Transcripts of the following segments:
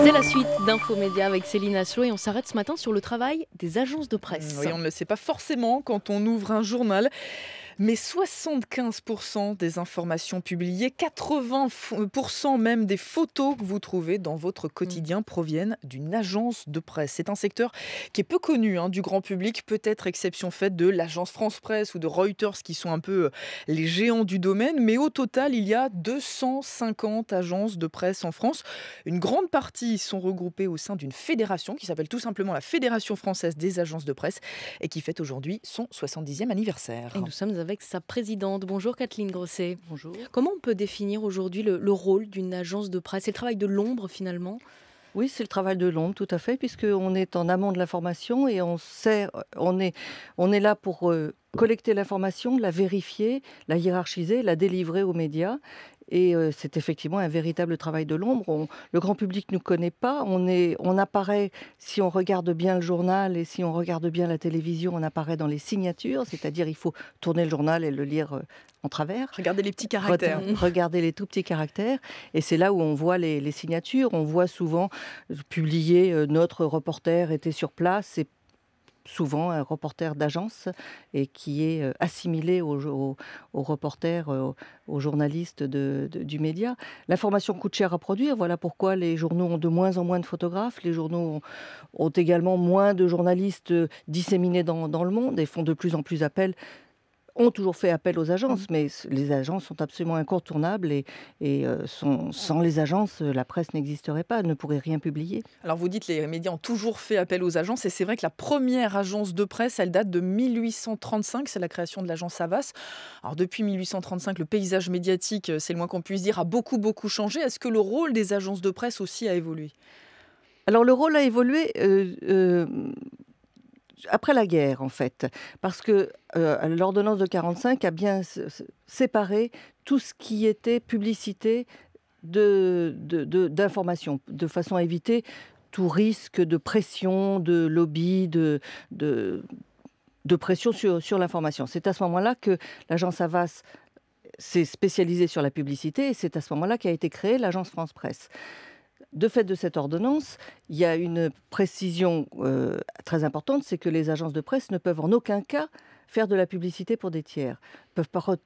C'est la suite d'Infomédia avec Céline Asselot et on s'arrête ce matin sur le travail des agences de presse. Oui, on ne le sait pas forcément quand on ouvre un journal, mais 75% des informations publiées, 80% même des photos que vous trouvez dans votre quotidien proviennent d'une agence de presse. C'est un secteur qui est peu connu du grand public, peut-être exception faite de l'agence France Presse ou de Reuters qui sont un peu les géants du domaine, mais au total, il y a 250 agences de presse en France. Une grande partie sont regroupées au sein d'une fédération qui s'appelle tout simplement la Fédération française des agences de presse et qui fête aujourd'hui son 70e anniversaire. Et nous sommes avec sa présidente. Bonjour Kathleen Grosset. Bonjour. Comment on peut définir aujourd'hui le rôle d'une agence de presse? C'est le travail de l'ombre finalement? Oui, c'est le travail de l'ombre, tout à fait, puisqu'on est en amont de l'information et on est là pour collecter l'information, la vérifier, la hiérarchiser, la délivrer aux médias. Et c'est effectivement un véritable travail de l'ombre. Le grand public ne nous connaît pas. On apparaît, si on regarde bien le journal et si on regarde bien la télévision, on apparaît dans les signatures. C'est-à-dire il faut tourner le journal et le lire en travers. Regardez les petits caractères. Regardez les tout petits caractères. Et c'est là où on voit les signatures. On voit souvent publier notre reporter était sur place. C'est souvent un reporter d'agence et qui est assimilé aux reporters, aux journalistes du média. L'information coûte cher à produire, voilà pourquoi les journaux ont de moins en moins de photographes, les journaux ont également moins de journalistes disséminés dans le monde et font de plus en plus appel. Ont toujours fait appel aux agences, mais les agences sont absolument incontournables et sans les agences, la presse n'existerait pas, elle ne pourrait rien publier. Alors vous dites les médias ont toujours fait appel aux agences et c'est vrai que la première agence de presse, elle date de 1835, c'est la création de l'agence Havas. Alors depuis 1835, le paysage médiatique, c'est le moins qu'on puisse dire, a beaucoup changé. Est-ce que le rôle des agences de presse aussi a évolué ? Alors le rôle a évolué après la guerre, en fait, parce que l'ordonnance de 1945 a bien séparé tout ce qui était publicité d'information, de façon à éviter tout risque de pression, de lobby, de pression sur l'information. C'est à ce moment-là que l'agence Havas s'est spécialisée sur la publicité et c'est à ce moment-là qu'a été créée l'agence France Presse. De fait de cette ordonnance, il y a une précision très importante, c'est que les agences de presse ne peuvent en aucun cas faire de la publicité pour des tiers.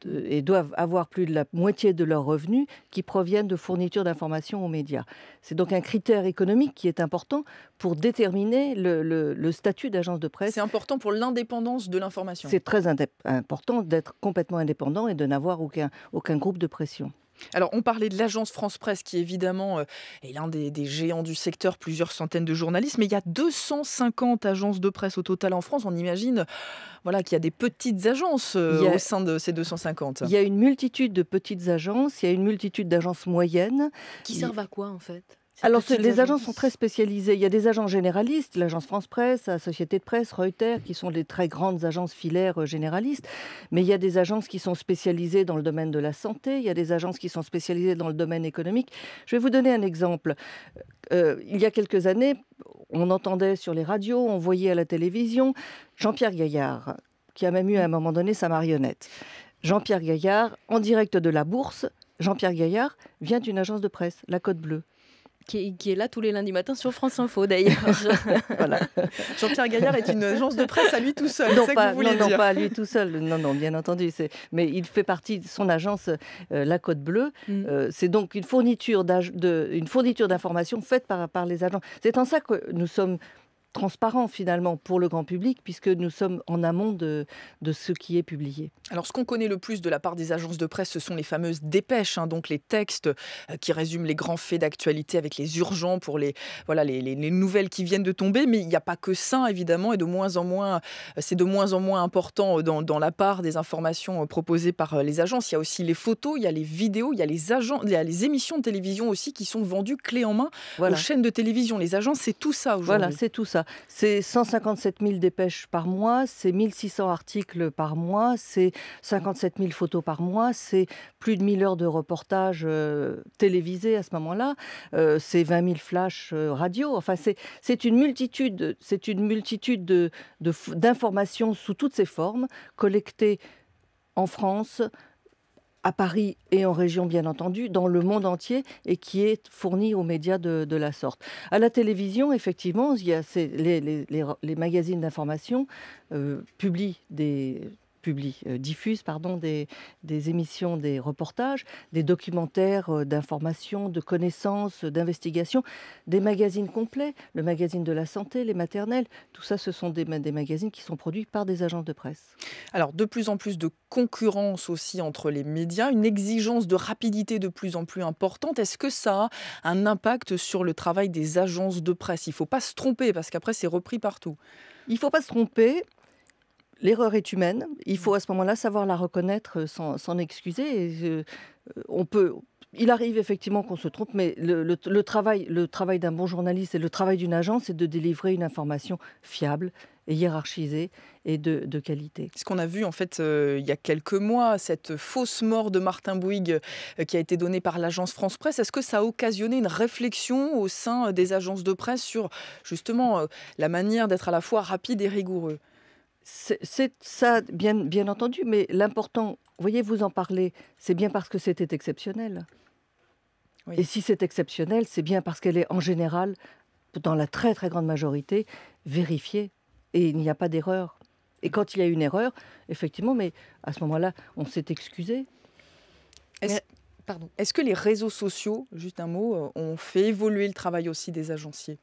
Et doivent avoir plus de la moitié de leurs revenus qui proviennent de fournitures d'informations aux médias. C'est donc un critère économique qui est important pour déterminer le statut d'agence de presse. C'est important pour l'indépendance de l'information. C'est très important d'être complètement indépendant et de n'avoir aucun groupe de pression. Alors, on parlait de l'agence France Presse qui, évidemment, est l'un des géants du secteur, plusieurs centaines de journalistes, mais il y a 250 agences de presse au total en France. On imagine qu'il y a des petites agences au sein de ces 250. Il y a une multitude de petites agences, il y a une multitude d'agences moyennes. Qui servent à quoi, en fait ? Alors, les agences sont très spécialisées. Il y a des agences généralistes, l'agence France Presse, la Société de Presse, Reuters, qui sont des très grandes agences filaires généralistes. Mais il y a des agences qui sont spécialisées dans le domaine de la santé. Il y a des agences qui sont spécialisées dans le domaine économique. Je vais vous donner un exemple. Il y a quelques années, on entendait sur les radios, on voyait à la télévision Jean-Pierre Gaillard, qui a même eu à un moment donné sa marionnette. Jean-Pierre Gaillard, en direct de la Bourse, Jean-Pierre Gaillard vient d'une agence de presse, La Côte Bleue. Qui est là tous les lundis matins sur France Info d'ailleurs. Voilà. Jean-Pierre Gaillard est une agence de presse à lui tout seul. Non, pas à lui tout seul. Non, bien entendu. Mais il fait partie de son agence, La Côte Bleue. C'est donc une fourniture d'informations faite par les agents. C'est en ça que nous sommes transparent finalement pour le grand public puisque nous sommes en amont de ce qui est publié. Alors ce qu'on connaît le plus de la part des agences de presse, ce sont les fameuses dépêches, donc les textes qui résument les grands faits d'actualité avec les urgents pour les nouvelles qui viennent de tomber. Mais il n'y a pas que ça évidemment et c'est de moins en moins important dans la part des informations proposées par les agences. Il y a aussi les photos, il y a les vidéos, il y a les émissions de télévision aussi qui sont vendues clé en main aux chaînes de télévision. Les agences, c'est tout ça aujourd'hui. Voilà, c'est tout ça. C'est 157 000 dépêches par mois, c'est 1600 articles par mois, c'est 57 000 photos par mois, c'est plus de 1000 heures de reportage télévisés à ce moment-là, c'est 20 000 flashs radio. Enfin, c'est une multitude d'informations sous toutes ces formes collectées en France, à Paris et en région bien entendu, dans le monde entier et qui est fournie aux médias de la sorte. À la télévision, effectivement, il y a les magazines d'information diffusent des émissions, des reportages, des documentaires d'information, de connaissances, d'investigation, des magazines complets, le magazine de la santé, les maternelles, tout ça ce sont des magazines qui sont produits par des agences de presse. Alors, de plus en plus de concurrence aussi entre les médias, une exigence de rapidité de plus en plus importante. Est-ce que ça a un impact sur le travail des agences de presse? Il ne faut pas se tromper parce qu'après, c'est repris partout. Il ne faut pas se tromper. L'erreur est humaine. Il faut à ce moment-là savoir la reconnaître sans s'en excuser. Et, il arrive effectivement qu'on se trompe, mais le travail d'un bon journaliste et le travail d'une agence, c'est de délivrer une information fiable et hiérarchisée et de qualité. Ce qu'on a vu en fait il y a quelques mois, cette fausse mort de Martin Bouygues qui a été donnée par l'agence France Presse, est-ce que ça a occasionné une réflexion au sein des agences de presse sur justement la manière d'être à la fois rapide et rigoureux? C'est ça, bien entendu, mais l'important, vous voyez, vous en parlez, c'est bien parce que c'était exceptionnel. Oui. Et si c'est exceptionnel, c'est bien parce qu'elle est en général, dans la très très grande majorité, vérifiée. Et il n'y a pas d'erreur. Et quand il y a une erreur, effectivement, mais à ce moment-là, on s'est excusé. Est-ce que les réseaux sociaux, juste un mot, ont fait évoluer le travail aussi des agenciers?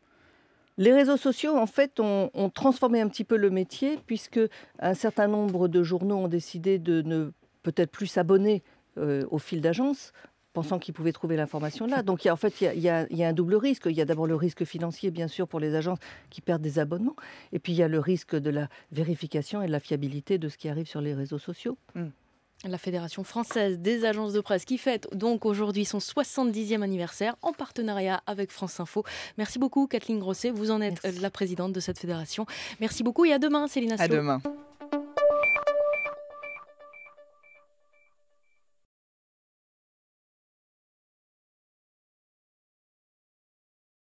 Les réseaux sociaux, en fait, ont transformé un petit peu le métier, puisque un certain nombre de journaux ont décidé de ne peut-être plus s'abonner au fil d'agence, pensant qu'ils pouvaient trouver l'information là. Donc, il y a un double risque. Il y a d'abord le risque financier, bien sûr, pour les agences qui perdent des abonnements. Et puis, il y a le risque de la vérification et de la fiabilité de ce qui arrive sur les réseaux sociaux. La Fédération française des agences de presse qui fête donc aujourd'hui son 70e anniversaire en partenariat avec France Info. Merci beaucoup Kathleen Grosset, vous en êtes la présidente de cette fédération. Merci beaucoup et à demain Céline Asselot. À demain.